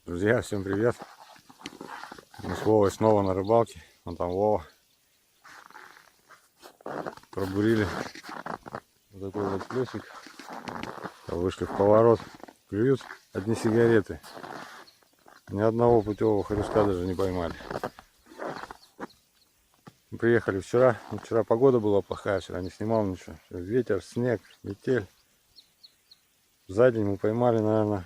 Друзья, всем привет! Мы с Вовой снова на рыбалке. Вон там Вова. Пробурили вот такой вот плесик. Вышли в поворот. Клюют одни сигареты. Ни одного путевого хорюшка даже не поймали. Мы приехали вчера. Вчера погода была плохая, вчера не снимал ничего. Ветер, снег, метель. За день мы поймали, наверное,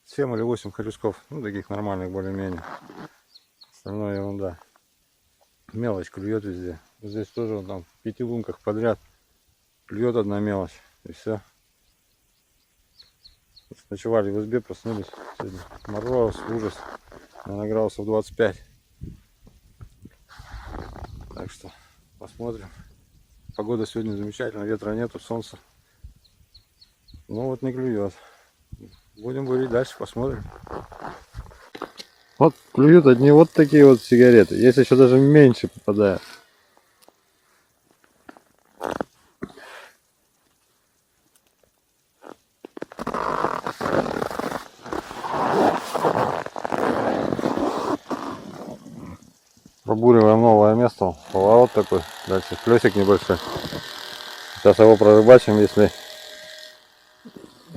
7 или 8 хорюшков. Ну, таких нормальных более-менее. Остальное ерунда. Мелочь клюет везде. Здесь тоже вон там в 5 лунках подряд клюет одна мелочь. И все. Ночевали в избе, проснулись. Сегодня мороз, ужас. Наверное, градусов 25. Так что посмотрим. Погода сегодня замечательная, ветра нету, солнца. Ну вот не клюет. Будем бурить дальше, посмотрим. Вот клюют одни вот такие вот сигареты. Есть еще даже меньше попадает. Пробуриваем новое место. Поворот такой. Дальше плесик небольшой. Сейчас его прорыбачим, если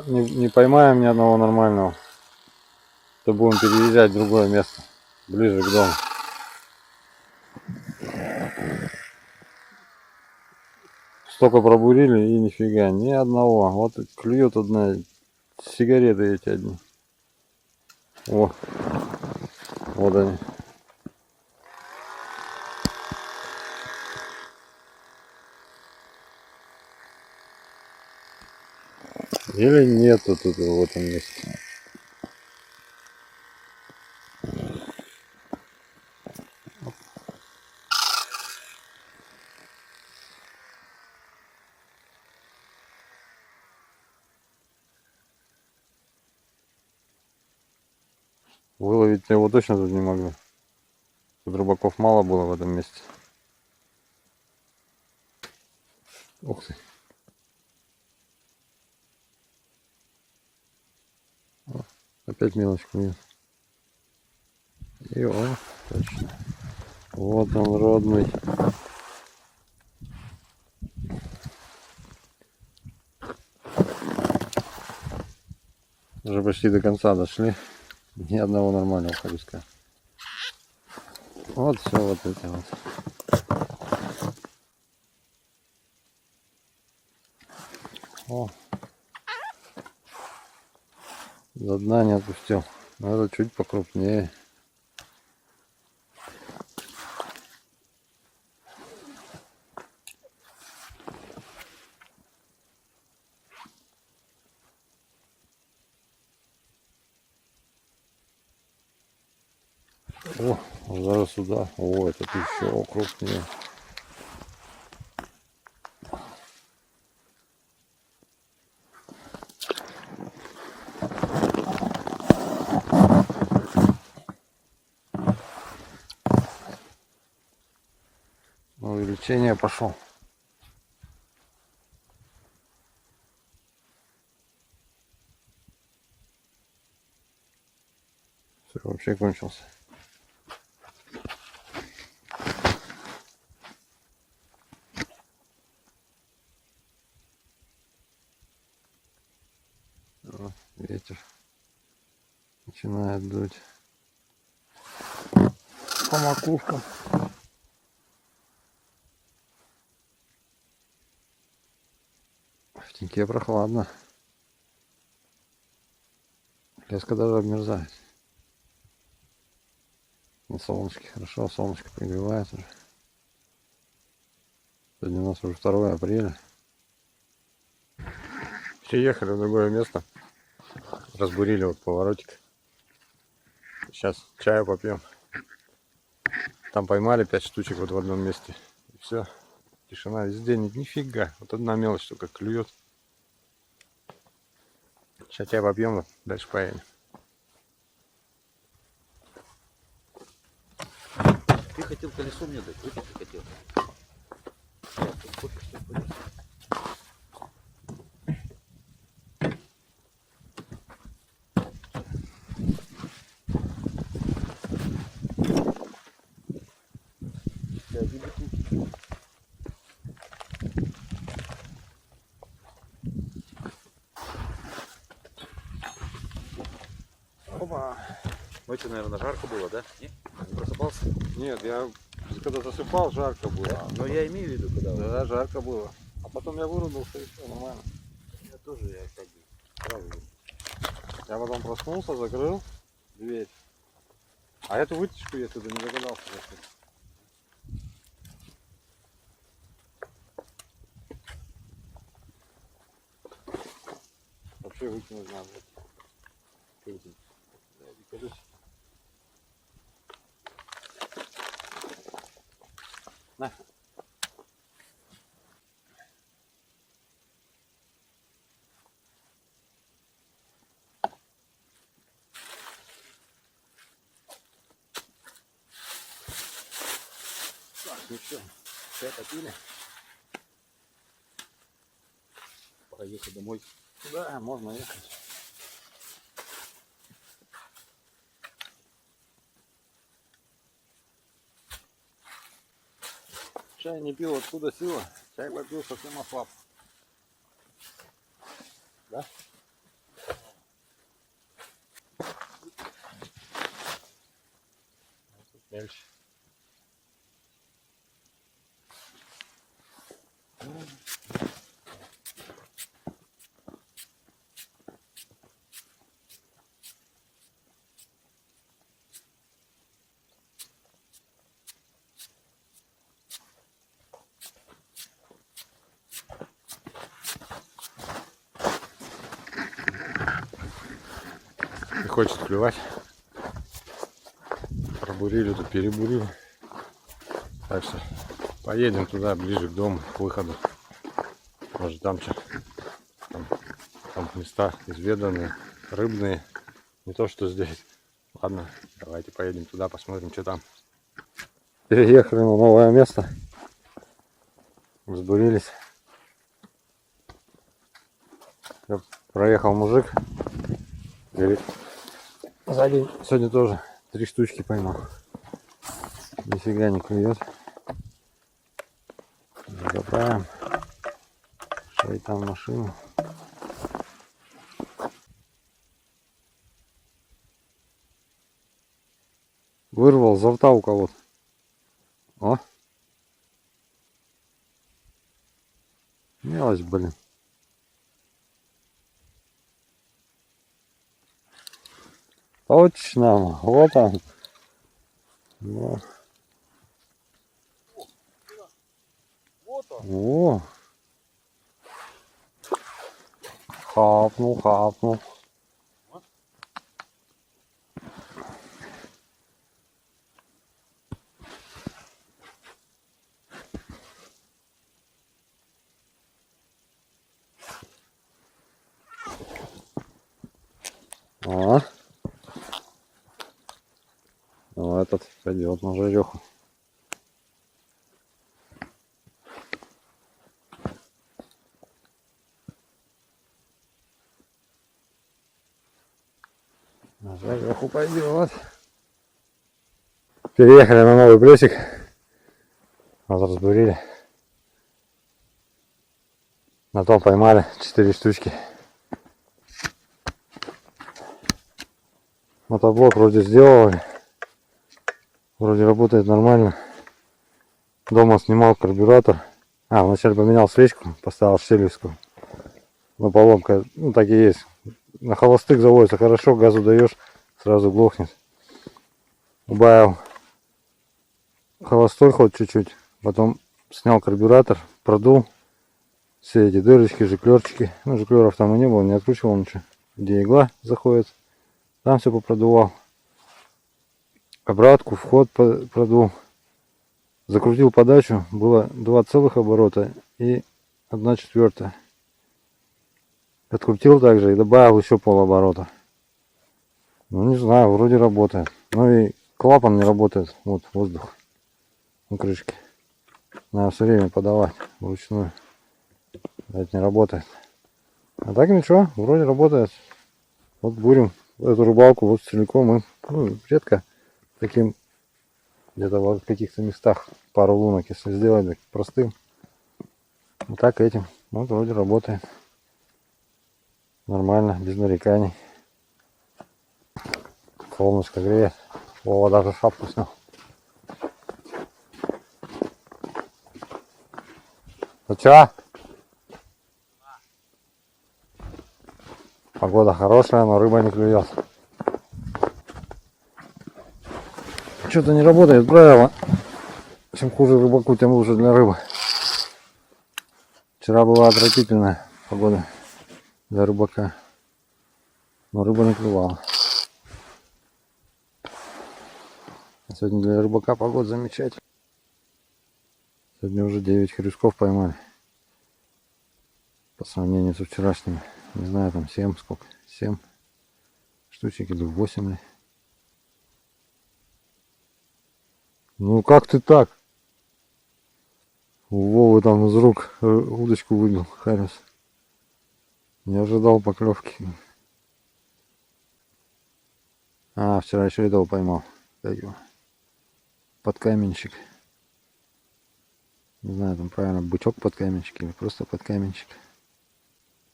не поймаем ни одного нормального, то будем переезжать в другое место, ближе к дому. Столько пробурили и нифига, ни одного. Вот клюет одна, сигареты эти одни. О, вот они. Или нету тут в этом месте. Выловить я его точно тут не могу. Тут рыбаков мало было в этом месте. Ух ты. Опять мелочь клюет. И он, точно. Вот он, родный. Уже почти до конца дошли. Ни одного нормального хорюшка. Вот все вот эти вот. О. До дна не отпустил. Надо чуть покрупнее. О, зараз сюда. О, этот еще крупнее. Увеличение пошел. Все, вообще кончился. О, ветер начинает дуть по макушкам. В теньке прохладно. Леска даже обмерзает. На солнышке хорошо, солнышко пригревает уже. Сегодня у нас уже 2 апреля. Приехали в другое место. Разбурили вот поворотик. Сейчас чаю попьем. Там поймали 5 штучек вот в одном месте. И все. Тишина везде. Нифига. Вот одна мелочь только клюет. Сейчас чай попьем, дальше поедем. Ты хотел колесо мне дать, вот ты хотел. Опа. Ночью, наверное, жарко было, да? Не? Не просыпался? Нет, я когда засыпал, жарко было. Да. Но я имею в виду, когда... Да, жарко было. А потом я вырубился и все, нормально. Я тоже, я как бы сразу... Я потом проснулся, закрыл дверь. А эту вытяжку я туда не догадался закрыть. Вообще выкинуть надо. Выкинуть. Да, и колесико. На. Так, ну что, чай попили? Пора ехать домой. Да, можно ехать. Чай не пил, откуда сила? Чай попил, совсем ослаб. Да? Дальше. Не хочет клевать. Пробурили, тут перебурили. Так что поедем туда, ближе к дому, к выходу. Может там что? Там места изведанные, рыбные. Не то что здесь. Ладно, давайте поедем туда, посмотрим, что там. Переехали на новое место. Взбурились. Проехал мужик. Говорит, за день сегодня тоже 3 штучки поймал. Нифига не клюет. Заправим. Шайтан в машину. Вырвал за рта у кого-то. О. Мелочь, блин. Точно. Вот он. Вот. Вот он. О. Хапнул, хапнул. А. Ну, этот пойдет на жареху. На жареху пойдет. Переехали на новый плесик. Вот разбурили. На том поймали 4 штучки. Мотоблок вроде сделали. Вроде работает нормально. Дома снимал карбюратор. Вначале поменял свечку, поставил штилевскую. Но поломка, ну так и есть. На холостых заводится хорошо, газу даешь, сразу глохнет. Убавил холостой ход чуть-чуть. Потом снял карбюратор, продул все эти дырочки, жиклерчики. Ну, жиклеров там и не было, не откручивал ничего. Где игла заходит, там все попродувал. Обратку, вход продул. Закрутил подачу, было 2 целых оборота и 1/4. Открутил также и добавил еще полоборота. Ну не знаю, вроде работает. Ну и клапан не работает. Вот воздух на крышке. Надо все время подавать вручную. Это не работает. А так ничего, вроде работает. Вот бурим эту рыбалку вот целиком. И, ну, редко таким где-то в каких-то местах пару лунок, если сделать так простым. Вот так этим. Вот вроде работает. Нормально, без нареканий. Солнышко греет. Вова даже шапку снял. Ну чё? Погода хорошая, но рыба не клюет. Что-то не работает правило. Чем хуже рыбаку, тем лучше для рыбы. Вчера была отвратительная погода для рыбака. Но рыба не клювала. А сегодня для рыбака погода замечательная. Сегодня уже 9 хрюшков поймали. По сравнению со вчерашними. Не знаю, там 7 сколько. 7 штучек или 8 ли. Ну как ты так? У Вовы там из рук удочку выбил Харис. Не ожидал поклевки. А, вчера еще этого поймал. Как его? Подкаменщик. Не знаю, там правильно, бычок подкаменщик или просто подкаменщик.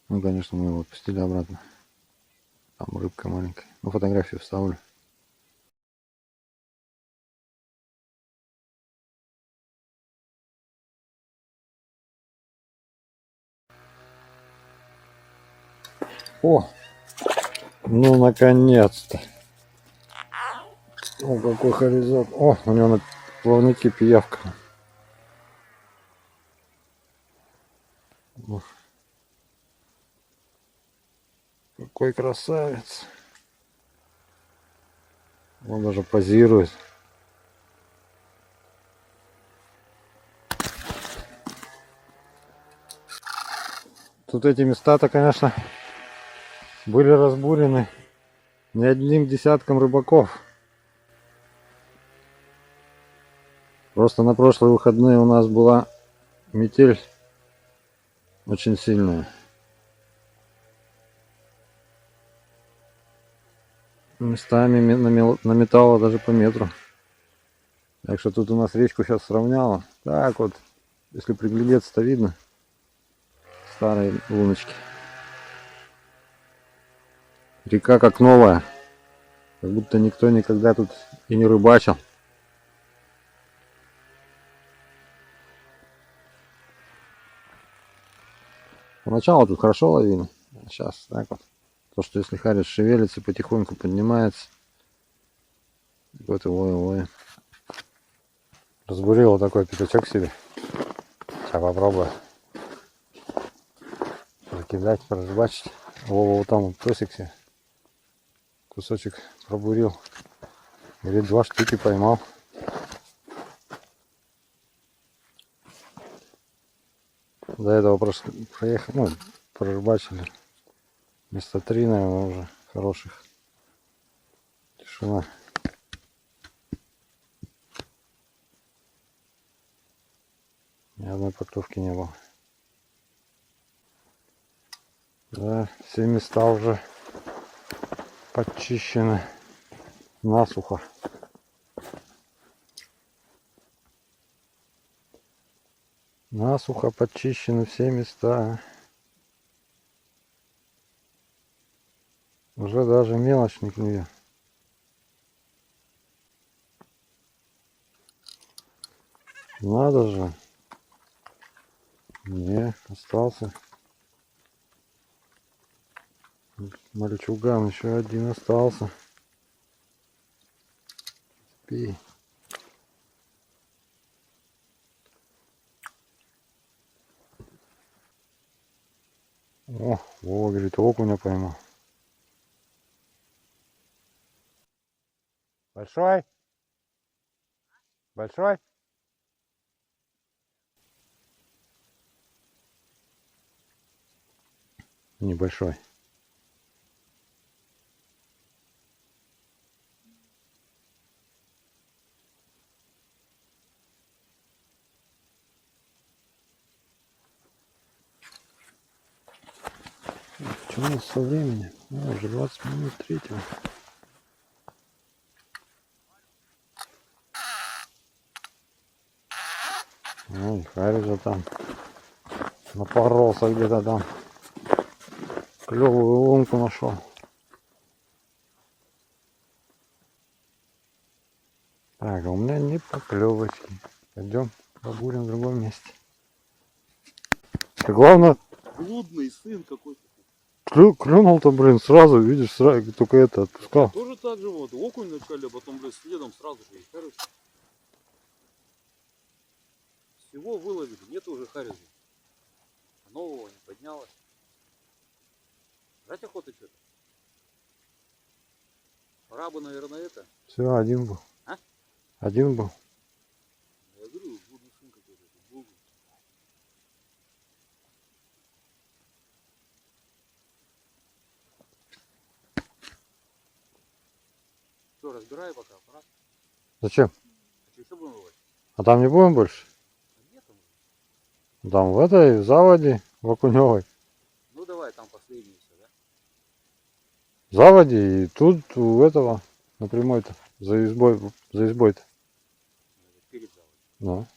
Ну, конечно, мы его отпустили обратно. Там рыбка маленькая. Ну, фотографию вставлю. О! Ну, наконец-то! О, какой хоризонт! О, у него на плавнике пиявка. Ух. Какой красавец! Он даже позирует. Тут эти места-то, конечно, были разбурены не одним десятком рыбаков. Просто на прошлые выходные у нас была метель очень сильная. Местами наметало даже по метру. Так что тут у нас речку сейчас сравняло. Так вот, если приглядеться-то видно старые луночки. Река как новая. Как будто никто никогда тут и не рыбачил. Поначалу тут хорошо ловили. А сейчас так вот. То, что если Харис шевелится, потихоньку поднимается. Вот его. Разбурил вот такой пятачок себе. Сейчас попробую закидать, прорыбачить. Вова вот там вот тосик себе кусочек пробурил. Говорит, 2 штуки поймал. До этого проехали, ну, прорыбачили. Вместо 3, наверное, уже хороших. Тишина. Ни одной поклевки не было. Да, все места уже подчищены насухо. Насухо подчищены все места. Уже даже мелочь не клюет. Надо же. Не, остался. Мальчуган еще один остался. Спи. О, Вова говорит, окуня поймал. Большой? Большой? Небольшой. Почему у нас со времени? Уже 20 минут третьего. Ой, Харри же там напоролся где-то там. Клевую лунку нашел. Так, а у меня не поклевочки. Пойдем побурим в другом месте. Главное, Блудный сын какой-то. клюнул-то, блин, сразу, видишь, сразу, только это отпускал. Тоже так же вот. Окунь начали, а потом, блядь, следом сразу же и харюс. Всего выловили, нет уже харюза. А нового не поднялось. Брать охота что-то? Пора бы, наверное, это. Все, один был. А? Один был. Я говорю, блудный сын какой-то. Блудный. Все, разбирай пока аппарат. Зачем? А что еще будем ловить? А там не будем больше? А нет там уже. Там в этой заводе, в Окуневой. Ну давай, там последний все, да? Заводе и тут у этого, напрямую-то, за избой-то. Перед заводом. Да.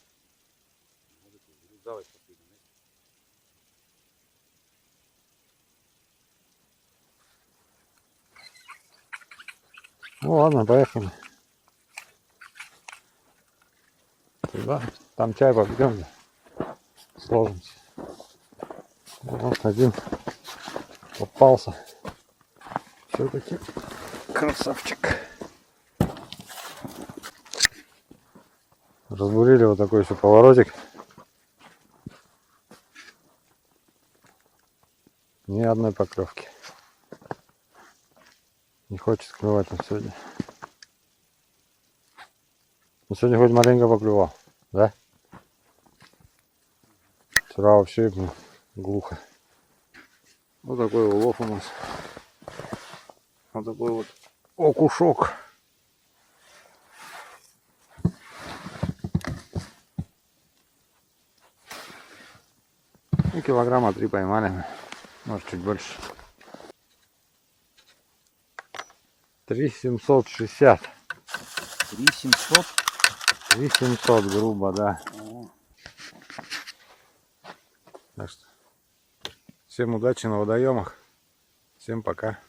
Может, я говорю, заводь последний, знаете? Ну ладно, поехали. Туда, там чай попьем, сложимся. Вот один попался. Все-таки красавчик. Разбурили вот такой еще поворотик. Ни одной поклевки. Не хочет клевать он сегодня. Но сегодня хоть маленько поклевал, да? Вчера вообще глухо. Вот такой улов у нас. Вот такой вот окушок. Ну, килограмма 3 поймали. Может, чуть больше. 3760. 3700. 3700 грубо, да. Так что всем удачи на водоемах. Всем пока.